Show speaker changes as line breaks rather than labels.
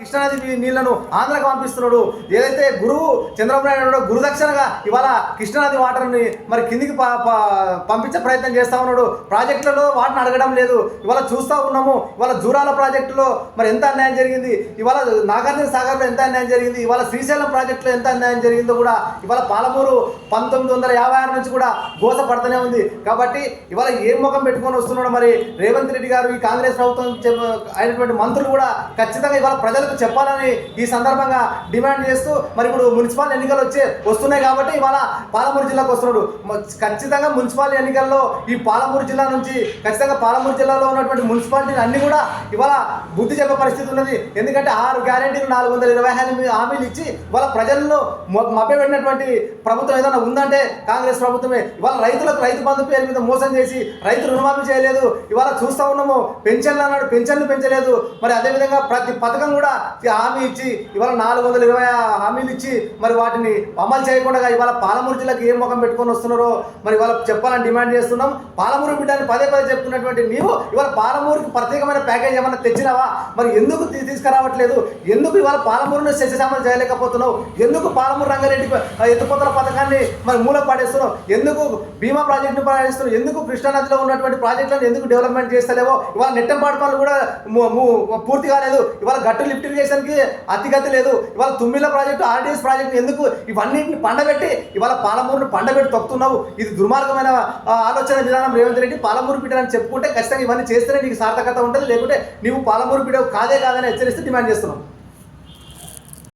కృష్ణానది నీళ్లను ఆంధ్రకు పంపిస్తున్నాడు. ఏదైతే గురువు చంద్రబాబు నాయుడు గురుదక్షిణగా ఇవాళ కృష్ణానది వాటర్ని మరి కిందికి పంపించే ప్రయత్నం చేస్తూ ఉన్నాడు. ప్రాజెక్టులలో వాటిని అడగడం లేదు. ఇవాళ చూస్తూ ఉన్నాము. ఇవాళ జూరాల ప్రాజెక్టులో మరి ఎంత అన్యాయం జరిగింది, ఇవాళ నాగార్జున సాగర్లో ఎంత అన్యాయం జరిగింది, ఇవాళ శ్రీశైలం ప్రాజెక్టులో ఎంత అన్యాయం జరిగిందో కూడా ఇవాళ పాలమూరు 1956 నుంచి కూడా గోస పడుతూనే ఉంది. కాబట్టి ఇవాళ ఏం ముఖం పెట్టుకొని వస్తున్నాడు మరి రేవంత్ రెడ్డి గారు, ఈ కాంగ్రెస్ ప్రభుత్వం అయినటువంటి మంత్రులు కూడా ఖచ్చితంగా ఇవాళ ప్రజలకు చెప్పాలని ఈ సందర్భంగా డిమాండ్ చేస్తూ మరి ఇప్పుడు మున్సిపల్ ఎన్నికలు వస్తున్నాయి కాబట్టి ఇవాళ పాలమూరు జిల్లాకు వస్తున్నాడు. ఖచ్చితంగా మున్సిపల్ ఎన్నికల్లో ఈ పాలమూరు జిల్లా నుంచి ఖచ్చితంగా పాలమూరు జిల్లాలో ఉన్నటువంటి మున్సిపాలిటీలు అన్ని కూడా ఇవాళ బుద్ధి చెప్పే పరిస్థితి ఉన్నది. ఎందుకంటే 6 గ్యారెంటీలు 420 హామీలు ఇచ్చి ఇవాళ ప్రజలను మభ్యపెట్టినటువంటి ప్రభుత్వం ఏదైనా ఉందంటే కాంగ్రెస్ ప్రభుత్వమే. ఇవాళ రైతులకు రైతు బంధు పేరు మీద మోసం చేసి రైతు రుణమాఫీ చేయలేదు. ఇవాళ చూస్తూ ఉన్నాము, పెన్షన్లు అన్నాడు, పెన్షన్లు పెంచలేదు. మరి అదేవిధంగా ప్రతి పథకం కూడా హామీ ఇచ్చి ఇవాళ 420 హామీలు ఇచ్చి మరి వాటిని అమలు చేయకుండా ఇవాళ పాలమూరు జిల్లాకి ఏం ముఖం పెట్టుకొని వస్తున్నారో మరి వాళ్ళకి చెప్పాలని డిమాండ్ చేస్తున్నాం. పాలమూరు బిడ్డని పదే చెప్తున్నటువంటి నీవు ఇవాళ పాలమూరుకి ప్రత్యేకమైన ప్యాకేజ్ ఏమైనా తెచ్చినావా? మరి ఎందుకు తీసుకురావట్లేదు? ఎందుకు ఇవాళ పాలమూరును శస్యశామలు చేయలేకపోతున్నావు? ఎందుకు పాలమూరు రంగారెడ్డి ఎత్తుపోతల పథకాన్ని మరి మూల పాడేస్తున్నావు? ఎందుకు భీమా ప్రాజెక్టును పాడేస్తున్నావు? ఎందుకు కృష్ణానదిలో ఉన్నటువంటి ప్రాజెక్టులను ఎందుకు డెవలప్మెంట్ చేస్తలేవో? ఇవాళ నెట్టంపాడు పనులు కూడా పూర్తి కాలేదు. ఇవాళ గట్టు లిఫ్ట్ ఇరిగేషన్కి అతిగతి లేదు. ఇవాళ తుమ్మిల ప్రాజెక్టు, ఆర్డీఎస్ ప్రాజెక్టు ఎందుకు ఇవన్నింటిని పండబెట్టి ఇవాళ పాలమూరును పండబెట్టి తొక్కుతున్నావు? ఇది దుర్మార్గమైన ఆలోచన విధానం. రేవంత్ రెడ్డి పాలమూరు బిడ్డ అని చెప్పుకుంటే ఖచ్చితంగా ఇవన్నీ చేస్తేనే నీకు సార్థకత ఉంటుంది, లేకుంటే నీవు పాలమూరు బిడ్డ కాదని హెచ్చరిస్తూ డిమాండ్ చేస్తున్నావు.